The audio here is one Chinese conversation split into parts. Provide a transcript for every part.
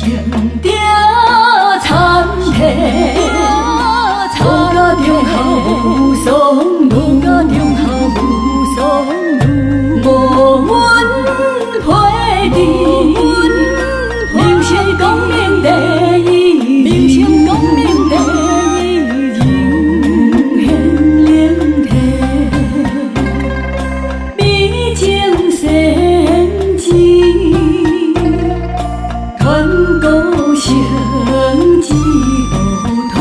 情调参天，我个中好无松路，我个中好无松路，莫问配地，明星公明第一，明星公明第一，人显灵体，美景神迹。传故乡几不同，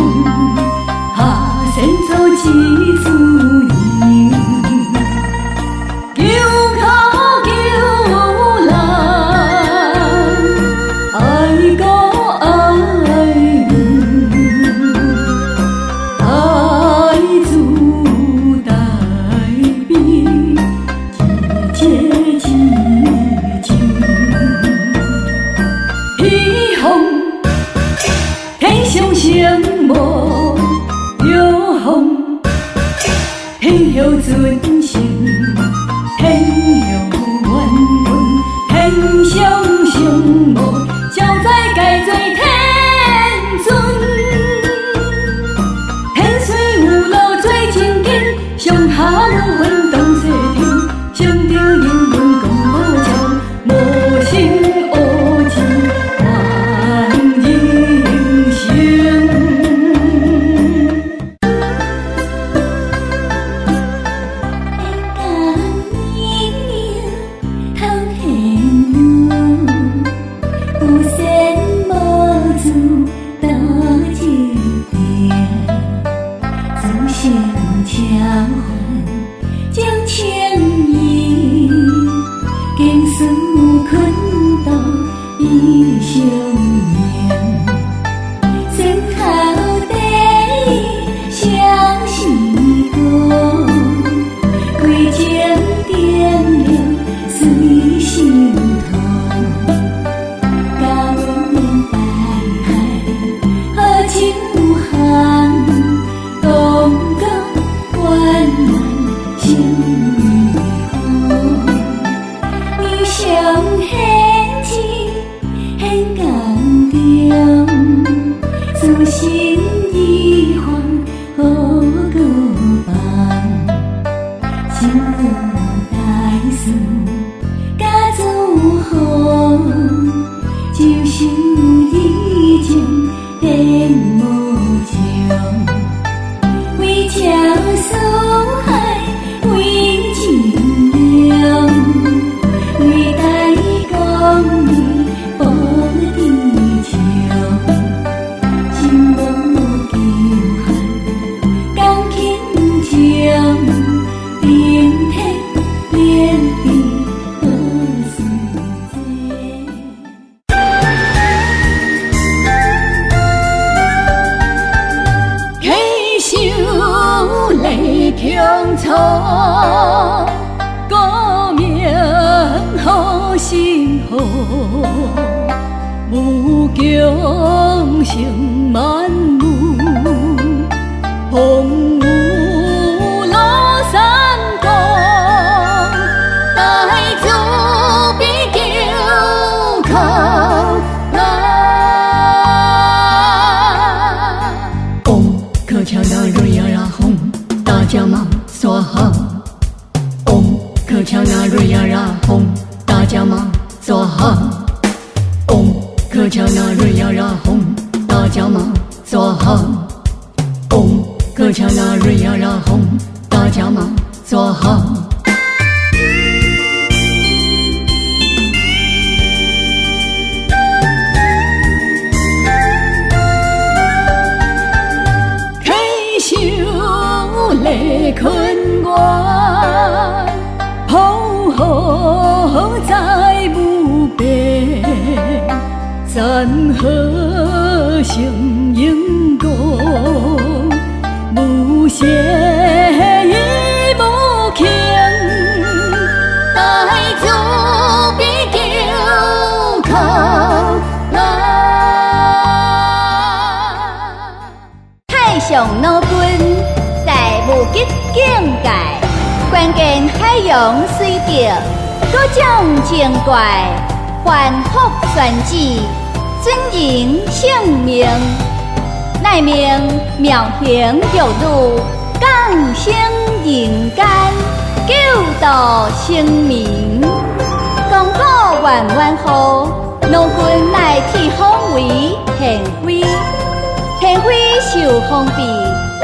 先走几次人，求靠求人，爱国爱人，爱祖代笔，季节季情。披风，天上星幕有风，天有尊神，天有冤魂，天上星幕，照在该做天尊。天水有路做真紧，上下有魂动西天，上着英文讲无照，无心。乡草，故名好心好，武强盛万物，风雨落山岗，大祖比求靠可恰那瑞呀啦轰，大家忙说好。可恰那瑞呀啦轰，大家忙说好。可恰那瑞呀啦轰，大家忙说好。可恰那瑞呀啦轰，大家忙说好。来困我，好在无边，山河成英歌，无邪亦无情，大祖比求靠太上老君。无极境界，关键海洋水着，各种精怪，凡福传旨，尊营性命，乃命妙行玉女降生人间，救度生民。功可万万好，奴君乃替封为贤妃。贤妃受封闭，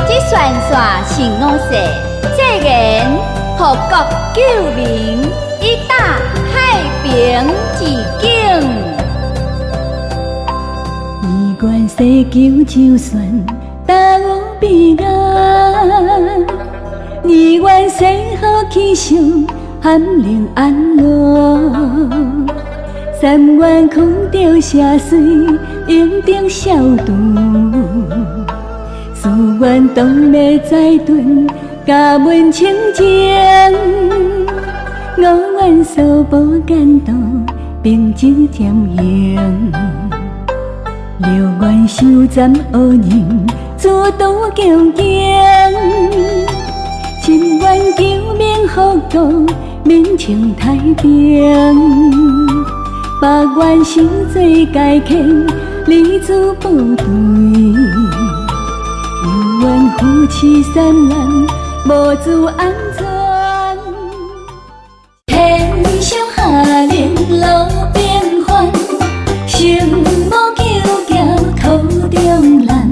只宣传是五世，这言护国救民，以达太平之境。以愿世求就算大有悲哀，以愿世好气象含灵安乐，三愿空着社水应定消毒，夙愿当要再顿家门清净，五愿素无间道并进添行，六愿修占恶人自度恭敬，七愿求民福度民情太平，八愿修做改庆立足部队，犹愿夫妻三人无自安全。天上下联路变幻，圣母求教口中难，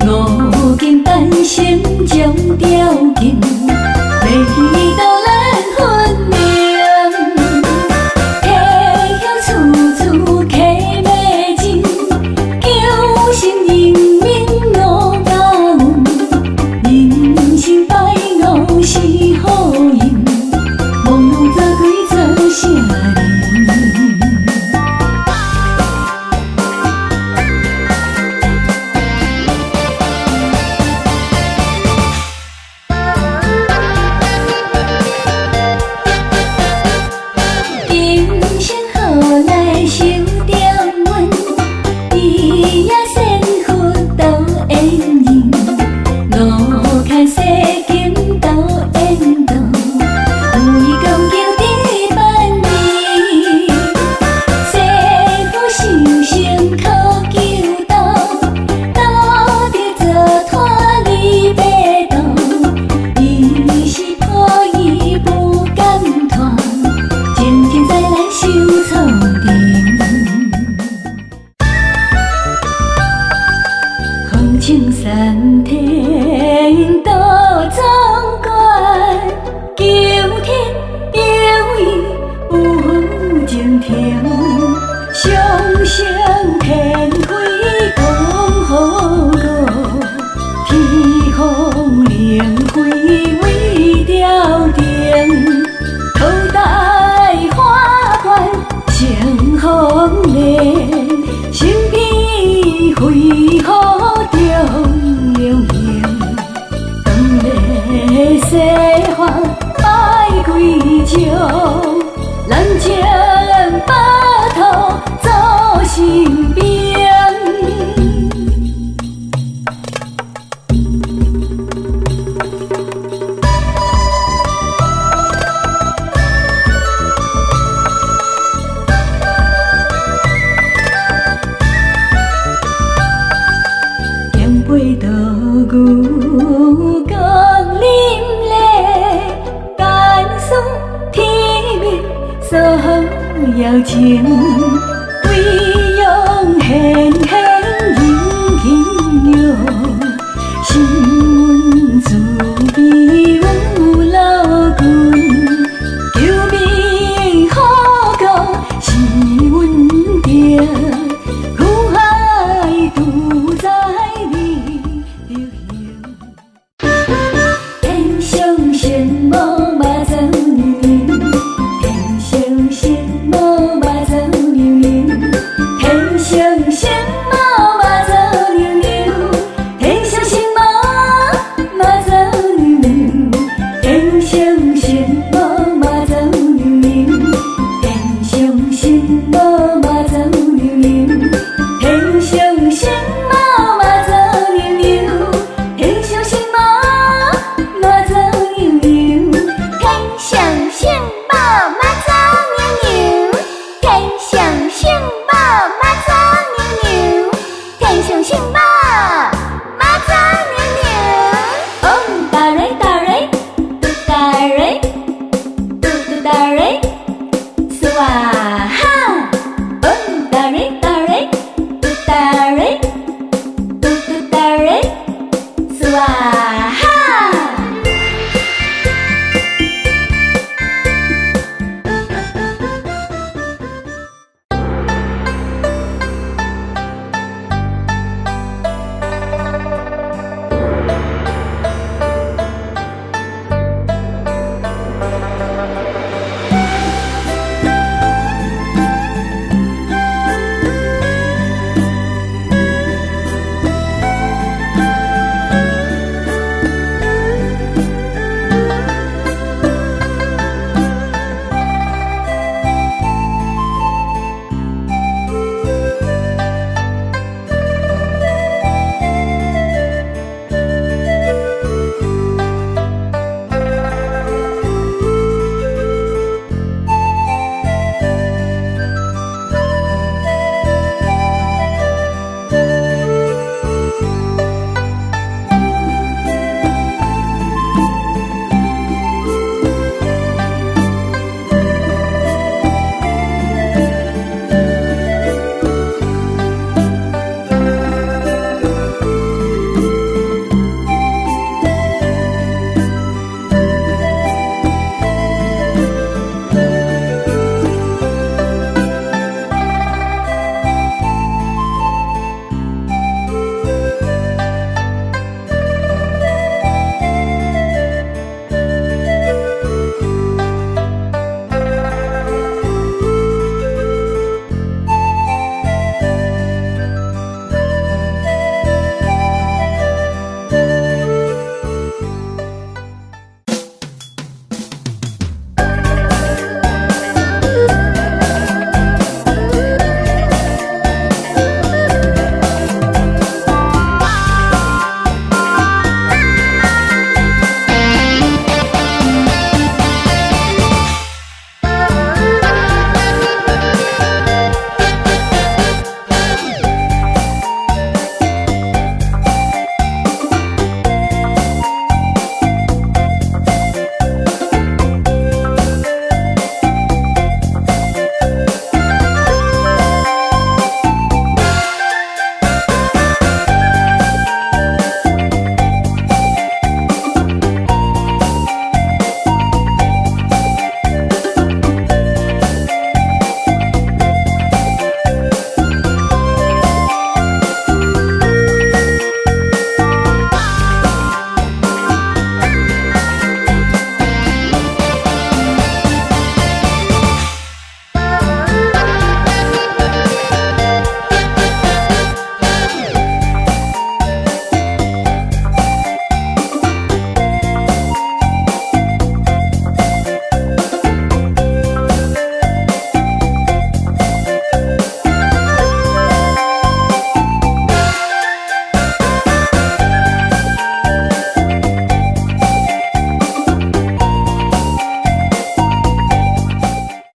五经诞生将条件，未到咱分明。青山天道总管，求天有意有情天，上升天辉讲好个，天风灵辉为朝廷，头戴花冠成红莲，身披恢宏。西方拜归朝，咱将巴头做新兵。前辈道牛讲林烈，甘肃天命所好邀请。